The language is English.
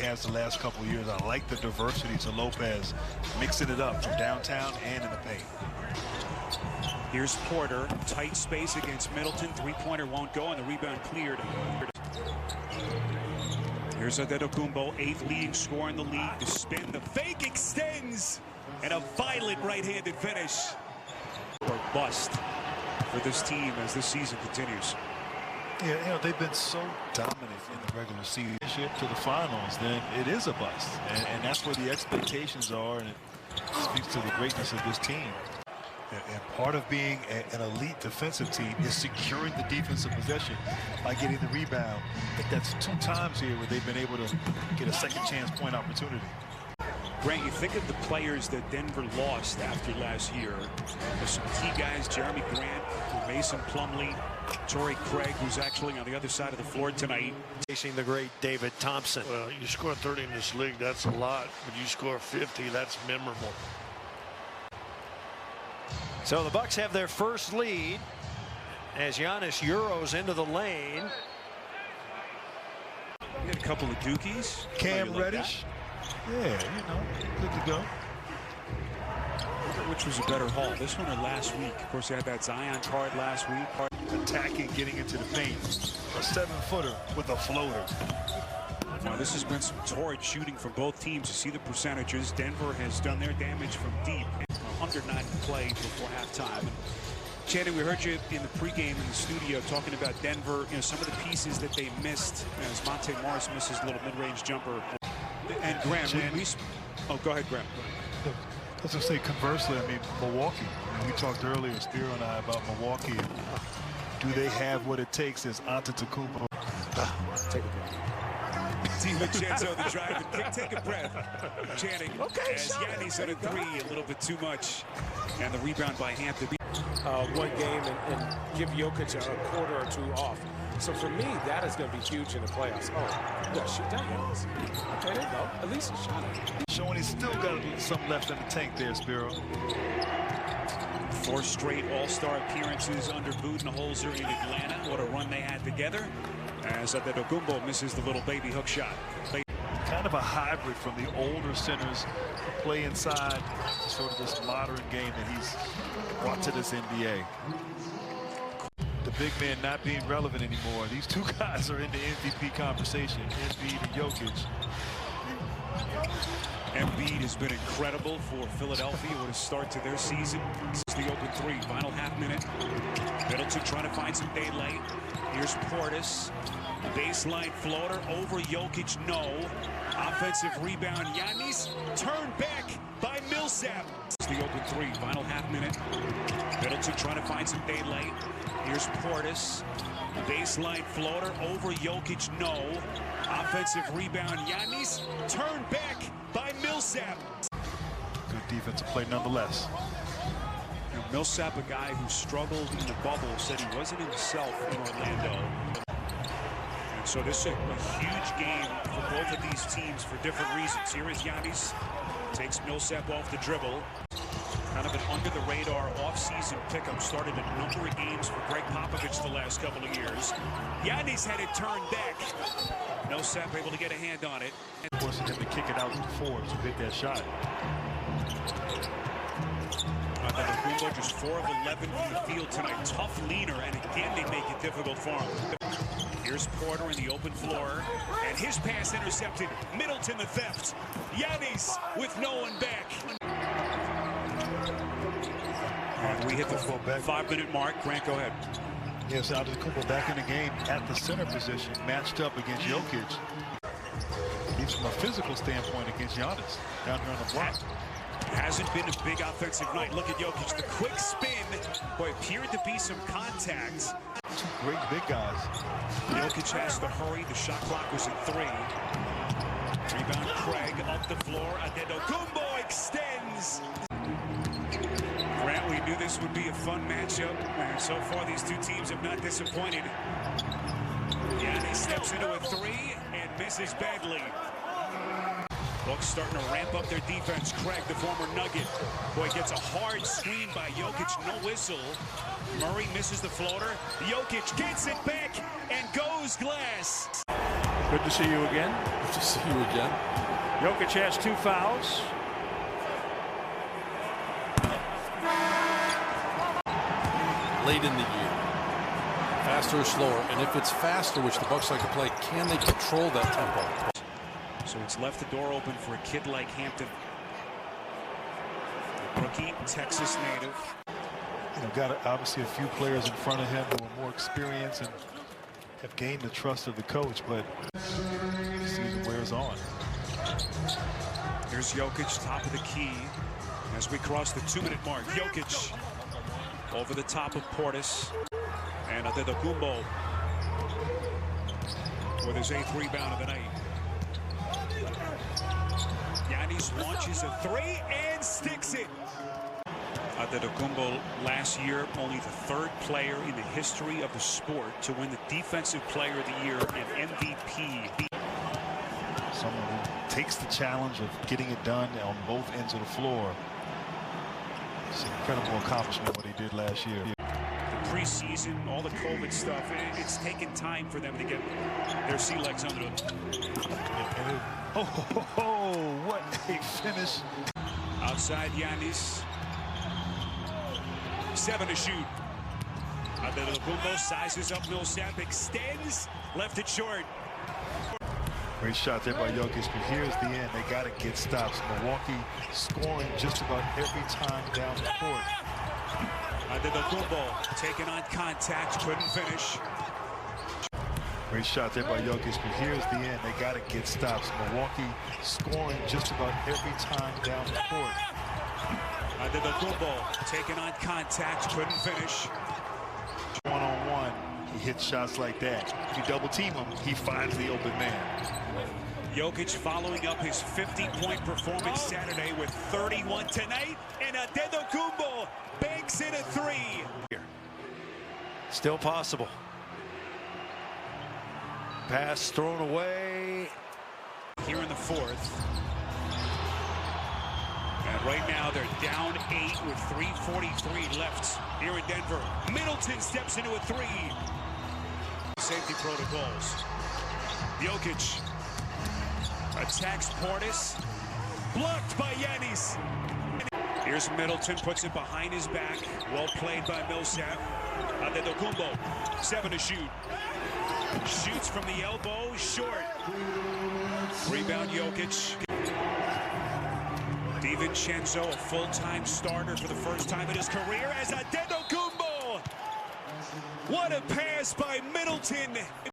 has the last couple of years. I like the diversity to Lopez, mixing it up from downtown and in the paint. Here's Porter, tight space against Middleton. Three-pointer won't go, and the rebound cleared. Here's Antetokounmpo, 8th leading scorer in the league. The spin, the fake extends, and a violent right-handed finish. Or bust for this team as this season continues. Yeah, they've been so dominant in the regular season to the finals, then it is a bust. And that's where the expectations are, and it speaks to the greatness of this team. And part of being an elite defensive team is securing the defensive possession by getting the rebound. I think that's 2 times here where they've been able to get a second chance point opportunity. Grant, you think of the players that Denver lost after last year. There's some key guys, Jeremy Grant, Mason Plumlee, Torrey Craig, who's actually on the other side of the floor tonight. Facing the great David Thompson. Well, you score 30 in this league, that's a lot. But you score 50, that's memorable. So the Bucks have their first lead as Giannis Euros into the lane. We had a couple of dookies. Cam Reddish. Yeah, good to go. Which was a better haul, this one or last week? Of course, they had that Zion card last week. Attacking, getting into the paint. A 7-footer with a floater. Now, this has been some torrid shooting from both teams. You see the percentages. Denver has done their damage from deep. 109 play before halftime. And Channing, we heard you in the pregame in the studio talking about Denver. Some of the pieces that they missed as Monte Morris misses a little mid-range jumper. And Graham, oh, go ahead, Graham. Let's just say conversely, Milwaukee. We talked earlier, Spiro and I, about Milwaukee. Do they have what it takes as Antetokounmpo? Take a breath. DiVincenzo, the drive and kick. Take a breath. Channing, okay, as Giannis at a 3, a little bit too much. And the rebound by Hampton. One game and give Jokic a quarter or 2 off. So for me, that is going to be huge in the playoffs. Oh, you got to shoot that, Giannis. Okay, there you go. At least he shot it. Showing he's still got some left in the tank there, Spiro. 4 straight All-Star appearances under Budenholzer in Atlanta. What a run they had together. As Antetokounmpo misses the little baby hook shot. Kind of a hybrid from the older centers who play inside to sort of this modern game that he's brought to this NBA. The big man not being relevant anymore. These 2 guys are in the MVP conversation, Embiid and Jokic. Embiid has been incredible for Philadelphia. What a start to their season. This is the open 3, final half minute. Middleton trying to find some daylight. Here's Portis. Baseline floater over Jokic, no. Offensive rebound, Giannis. Turned back by Millsap. This is the open 3, final half minute. Middleton trying to find some daylight. Here's Portis. Baseline floater over Jokic, no. Offensive rebound, Giannis. Turned back by Millsap. Good defensive play nonetheless. Millsap, a guy who struggled in the bubble, said he wasn't himself in Orlando. And so this is a huge game for both of these teams for different reasons. Here is Giannis. Takes Millsap off the dribble. Kind of an under-the-radar off-season pickup. Started a number of games for Greg Popovich the last couple of years. Giannis had it turned back. Millsap able to get a hand on it. Forcing him to kick it out to Forbes who hit that shot. Antetokounmpo just 4 of 11 from the field tonight. Tough leaner, and again they make it difficult for him. Here's Porter in the open floor, and his pass intercepted. Middleton the theft. Giannis with no one back. And we hit the 5-minute mark. Grant, go ahead. Yes, Antetokounmpo back in the game at the center position, matched up against Jokic. He's from a physical standpoint against Giannis down here on the block. Hasn't been a big offensive night. Look at Jokic, the quick spin. Boy, appeared to be some contact. 2 great big guys. Jokic has to hurry. The shot clock was at 3. Rebound Craig up the floor. Antetokounmpo extends. Grant, we knew this would be a fun matchup. And so far, these 2 teams have not disappointed. Giannis steps into a 3 and misses badly. Bucks starting to ramp up their defense. Craig, the former Nugget. Boy, gets a hard screen by Jokic, no whistle. Murray misses the floater. Jokic gets it back and goes glass. Good to see you again. Good to see you again. Jokic has 2 fouls. Late in the year. Faster or slower. And if it's faster, which the Bucks like to play, can they control that tempo? So it's left the door open for a kid like Hampton. Rookie, Texas native. You know, got obviously a few players in front of him who are more experienced and have gained the trust of the coach, but the season wears on. Here's Jokic, top of the key. As we cross the 2-minute mark, Jokic over the top of Portis. And Antetokounmpo with his 8th rebound of the night. Giannis launches a 3 and sticks it. Antetokounmpo last year only the 3rd player in the history of the sport to win the Defensive Player of the Year and MVP. Someone who takes the challenge of getting it done on both ends of the floor. It's an incredible accomplishment what he did last year. The preseason, all the COVID stuff, it's taken time for them to get their sea legs under them. What a finish. Outside Giannis. 7 to shoot. Antetokounmpo sizes up Millsap, extends, left it short. Great shot there by Jokic, but here's the end. They got to get stops. Milwaukee scoring just about every time down the court. Antetokounmpo taking on contact, couldn't finish. Great shot there by Jokic, but here's the end. They got to get stops. Milwaukee scoring just about every time down the court. Antetokounmpo taking on contact, couldn't finish. One-on-one, he hits shots like that. If you double team him, he finds the open man. Jokic following up his 50-point performance Saturday with 31 tonight, and Antetokounmpo banks in a 3. Still possible. Pass thrown away. Here in the 4th. And right now they're down 8 with 3:43 left here in Denver. Middleton steps into a 3. Safety protocols. Jokic attacks Portis. Blocked by Giannis. Here's Middleton, puts it behind his back. Well played by Millsap. Antetokounmpo, 7 to shoot. Shoots from the elbow, short. Rebound Jokic. DiVincenzo, a full-time starter for the first time in his career as Antetokounmpo. What a pass by Middleton.